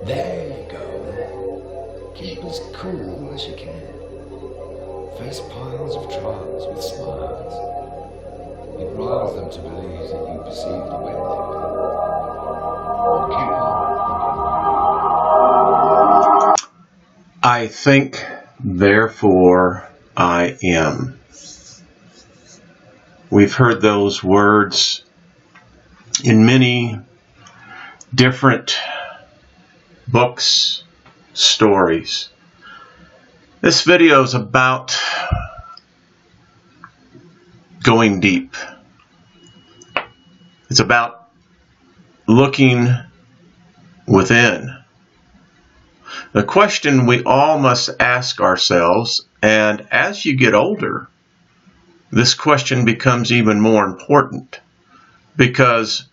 There you go. Keep as cool as you can. Face piles of trials with smiles. It riles them to believe that you perceive the wind. Keep on thinking. I think, therefore I am. We've heard those words in many different books, stories. This video is about going deep. It's about looking within. The question we all must ask ourselves, and as you get older, this question becomes even more important because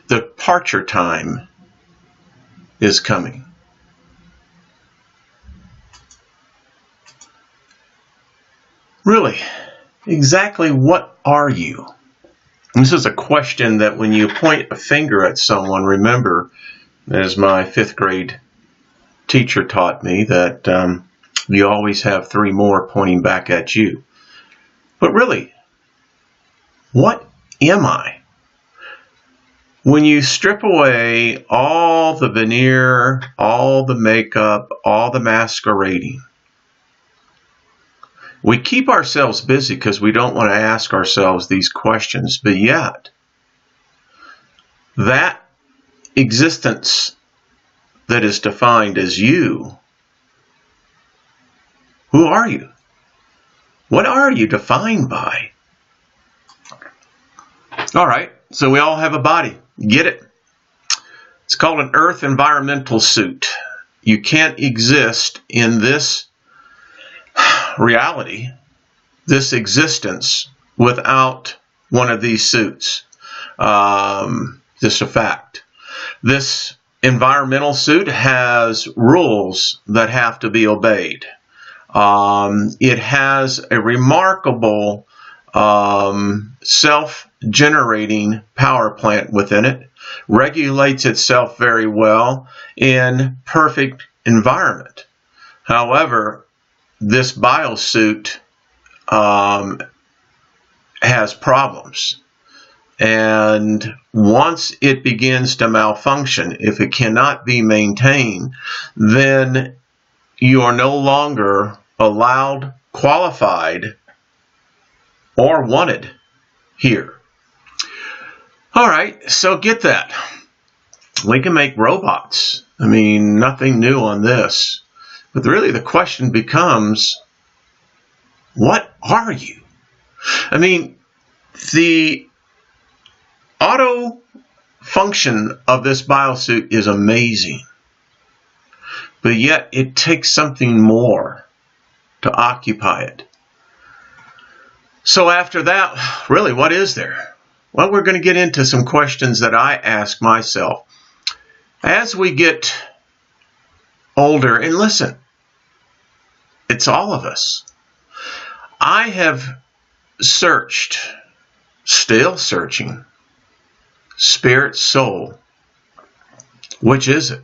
the departure time is coming. Really, exactly what are you? And this is a question that when you point a finger at someone, remember, as my 5th grade teacher taught me, that you always have 3 more pointing back at you. But really, what am I? When you strip away all the veneer, all the makeup, all the masquerading, we keep ourselves busy because we don't want to ask ourselves these questions, but yet, that existence that is defined as you, who are you? What are you defined by? All right, so we all have a body. Get it? It's called an Earth environmental suit. You can't exist in this reality, this existence, without one of these suits. Just a fact. This environmental suit has rules that have to be obeyed. It has a remarkable self-generating power plant within it, regulates itself very well in perfect environment. However, this biosuit has problems. And once it begins to malfunction, if it cannot be maintained, then you are no longer allowed, qualified, or wanted here. All right, so get that. We can make robots. I mean, nothing new on this. But really the question becomes, what are you? I mean, the auto function of this biosuit is amazing. But yet it takes something more to occupy it. So after that, really, what is there? Well, we're going to get into some questions that I ask myself. As we get older, and listen, it's all of us. I have searched, still searching, spirit, soul. Which is it?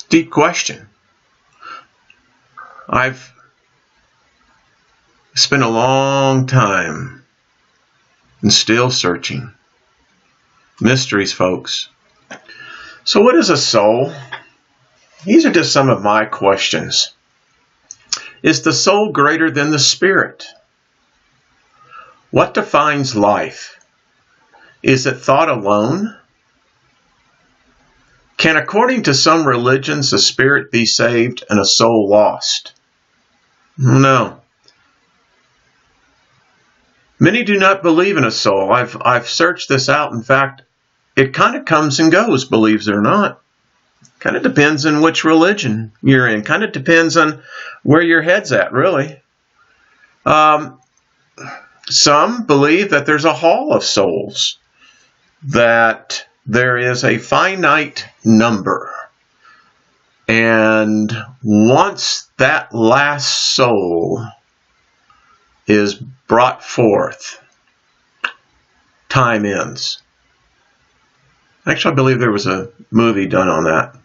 Deep question. I've spent a long time and still searching. Mysteries, folks. So what is a soul? These are just some of my questions. Is the soul greater than the spirit? What defines life? Is it thought alone? Can, according to some religions, a spirit be saved and a soul lost? No. Many do not believe in a soul. I've searched this out. In fact, it kind of comes and goes, believe it or not. Kind of depends on which religion you're in. Kind of depends on where your head's at, really. Some believe that there's a hall of souls, that there is a finite number. And once that last soul is brought forth, time ends. Actually, I believe there was a movie done on that.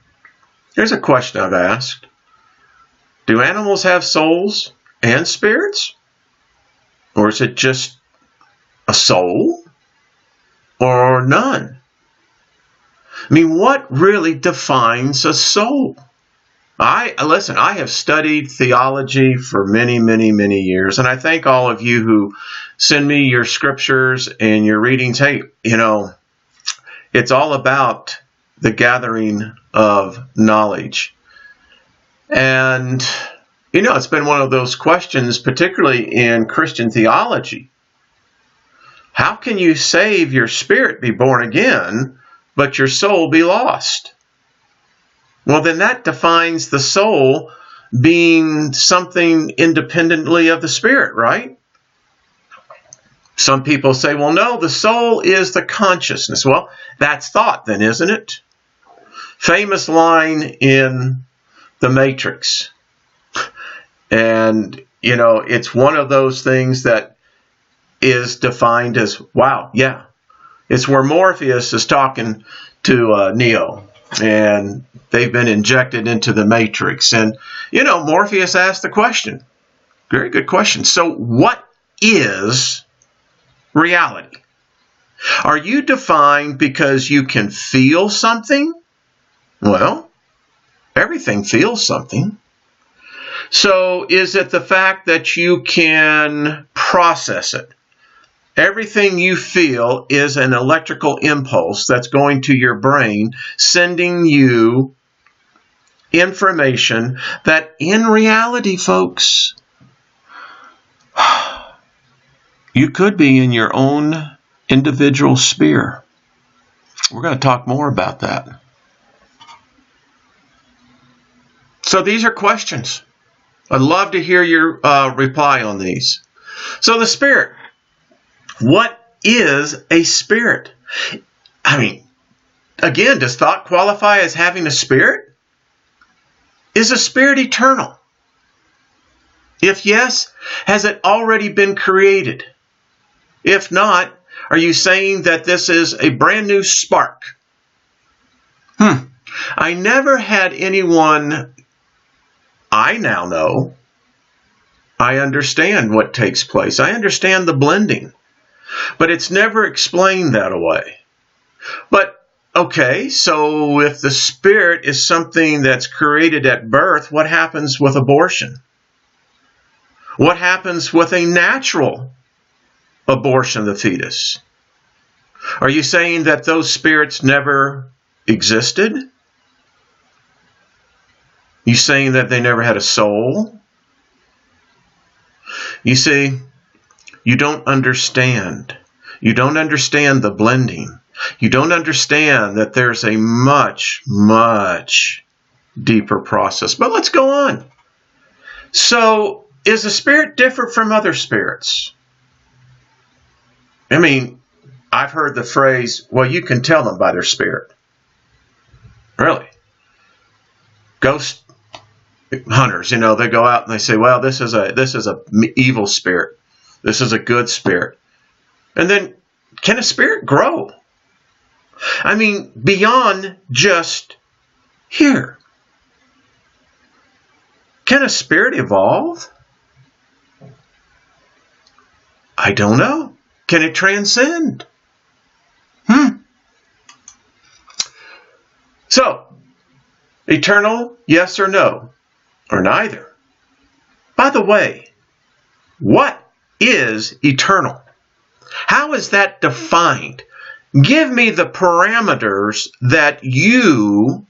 Here's a question I've asked. Do animals have souls and spirits? Or is it just a soul? Or none? I mean, what really defines a soul? Listen, I have studied theology for many, many, many years, and I thank all of you who send me your scriptures and your readings. Hey, it's all about the gathering of knowledge. And, it's been one of those questions, particularly in Christian theology. How can you save your spirit, be born again, but your soul be lost? Well, then that defines the soul being something independently of the spirit, right? Some people say, well, no, the soul is the consciousness. Well, that's thought then, isn't it? Famous line in The Matrix. And, it's one of those things that is defined as, wow, yeah. It's where Morpheus is talking to Neo, and they've been injected into the Matrix. And, Morpheus asked the question. Very good question. So what is reality? Are you defined because you can feel something? Well, everything feels something. So is it the fact that you can process it? Everything you feel is an electrical impulse that's going to your brain, sending you information that in reality, folks, you could be in your own individual sphere. We're going to talk more about that. So these are questions. I'd love to hear your reply on these. So the spirit. What is a spirit? I mean, again, does thought qualify as having a spirit? Is a spirit eternal? If yes, has it already been created? If not, are you saying that this is a brand new spark? I never had anyone I now know. I understand what takes place. I understand the blending. But it's never explained that away. But, okay, so if the spirit is something that's created at birth, what happens with abortion? What happens with a natural abortion of the fetus? Are you saying that those spirits never existed? You saying that they never had a soul? You see, you don't understand. You don't understand the blending. You don't understand that there's a much, much deeper process. But let's go on. So, is a spirit different from other spirits? I mean, I've heard the phrase, well, you can tell them by their spirit. Really? Ghost hunters, they go out and they say, well, this is a evil spirit. This is a good spirit. And then, can a spirit grow? I mean, beyond just here. Can a spirit evolve? I don't know. Can it transcend? So, eternal, yes or no? Or neither? By the way, what is eternal? How is that defined? Give me the parameters that your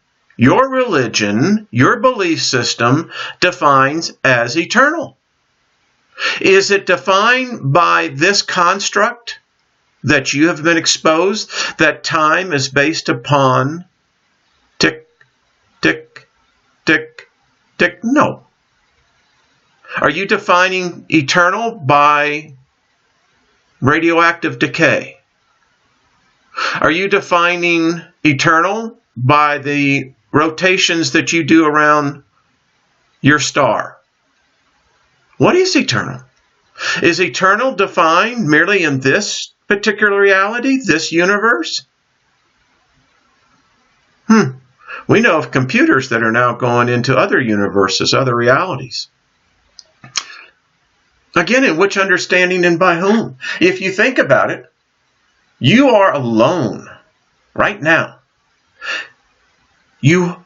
religion, your belief system defines as eternal. Is it defined by this construct that you have been exposed, that time is based upon tick, tick, tick, tick? No. Are you defining eternal by radioactive decay? Are you defining eternal by the rotations that you do around your star? What is eternal? Is eternal defined merely in this particular reality, this universe? We know of computers that are now going into other universes, other realities. Again, in which understanding and by whom? If you think about it, you are alone right now. You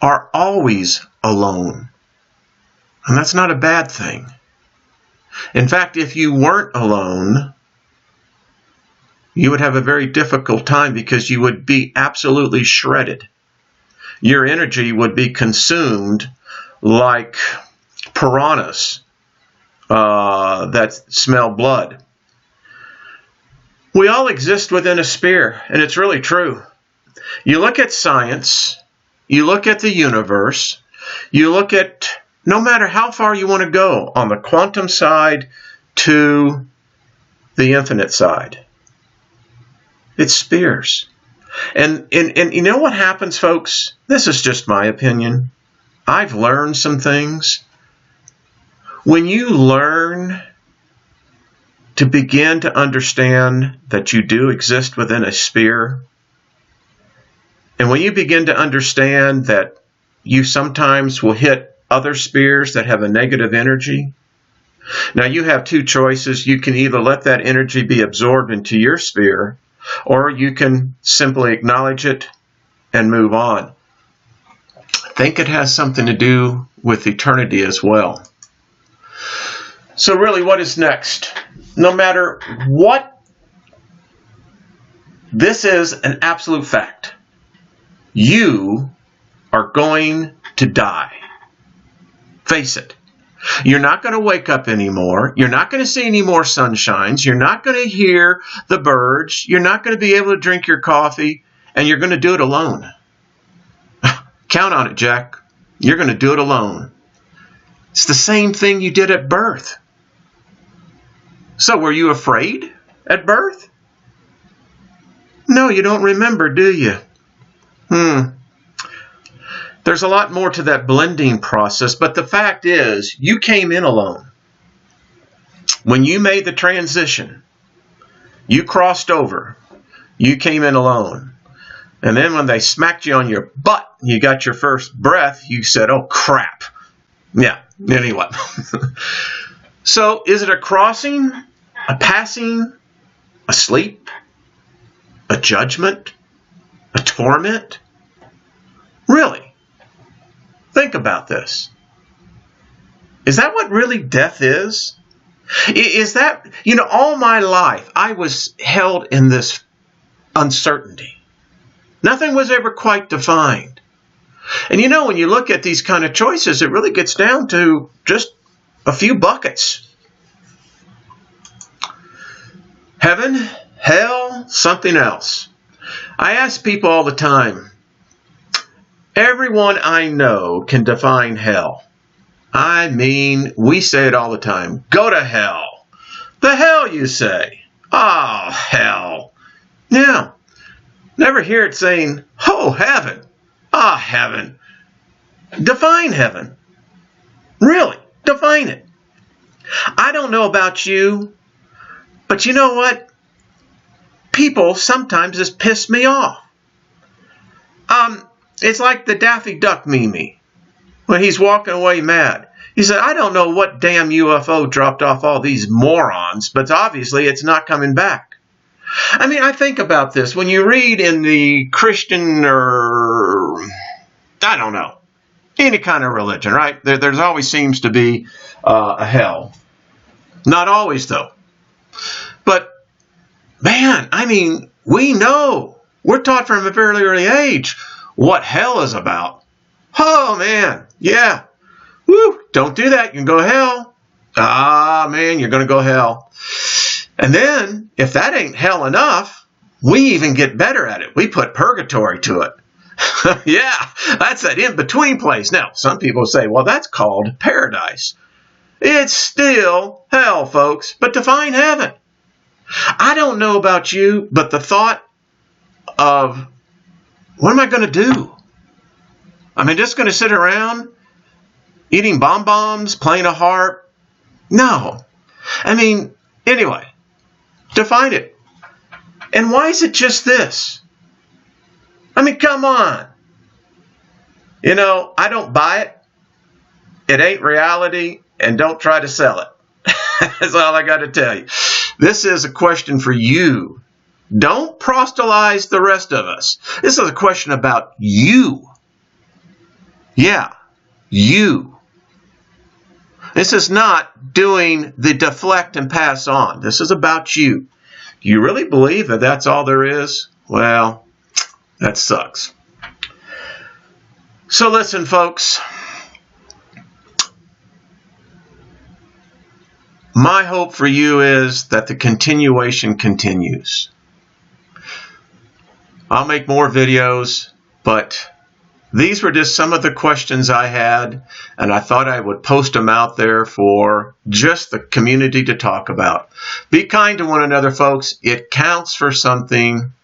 are always alone. And that's not a bad thing. In fact, if you weren't alone, you would have a very difficult time because you would be absolutely shredded. Your energy would be consumed like piranhas that smell blood. We all exist within a sphere, and it's really true. You look at science, you look at the universe, you look at, no matter how far you want to go, on the quantum side to the infinite side, it's spheres. And you know what happens, folks? This is just my opinion. I've learned some things. When you learn to begin to understand that you do exist within a sphere, and when you begin to understand that you sometimes will hit other spheres that have a negative energy, now you have two choices. You can either let that energy be absorbed into your sphere, or you can simply acknowledge it and move on. I think it has something to do with eternity as well. So really, what is next? No matter what, this is an absolute fact. You are going to die. Face it. You're not going to wake up anymore. You're not going to see any more sunshines. You're not going to hear the birds. You're not going to be able to drink your coffee, and you're going to do it alone. Count on it, Jack. You're going to do it alone. It's the same thing you did at birth. So were you afraid at birth? No, you don't remember, do you? There's a lot more to that blending process, but the fact is, you came in alone. When you made the transition, you crossed over, you came in alone. And then when they smacked you on your butt, you got your first breath, you said, oh crap. Yeah, anyway. So is it a crossing, a passing, a sleep, a judgment, a torment? Really? Think about this. Is that what really death is? Is that, all my life I was held in this uncertainty. Nothing was ever quite defined. And when you look at these kind of choices, it really gets down to just a few buckets. Heaven, hell, something else. I ask people all the time, everyone I know can define hell. I mean, we say it all the time. Go to hell. The hell, you say? Oh, hell. Yeah. Never hear it saying, oh, heaven. Ah, heaven. Define heaven. Really, define it. I don't know about you, but you know what? People sometimes just piss me off. It's like the Daffy Duck meme when he's walking away mad. He said, I don't know what damn UFO dropped off all these morons, but obviously it's not coming back. I mean, I think about this. When you read in the Christian or, I don't know, any kind of religion, right? There's always seems to be a hell. Not always, though. But, man, I mean, we know, we're taught from a very early age what hell is about. Oh, man, yeah. Woo, don't do that. You can go to hell. Ah, man, you're going to go to hell. And then, if that ain't hell enough, we even get better at it. We put purgatory to it. Yeah, that's that in-between place. Now, some people say, well, that's called paradise. It's still hell, folks, but define heaven. I don't know about you, but the thought of, what am I going to do? Am I just going to sit around eating bonbons, playing a harp? No. I mean, anyway, define it. And why is it just this? I mean, come on. You know, I don't buy it. It ain't reality, and don't try to sell it. That's all I got to tell you. This is a question for you. Don't proselytize the rest of us. This is a question about you. Yeah, you. This is not doing the deflect and pass on. This is about you. Do you really believe that that's all there is? Well, that sucks. So listen, folks. My hope for you is that the continuation continues. I'll make more videos, but these were just some of the questions I had, and I thought I would post them out there for just the community to talk about. Be kind to one another, folks. It counts for something.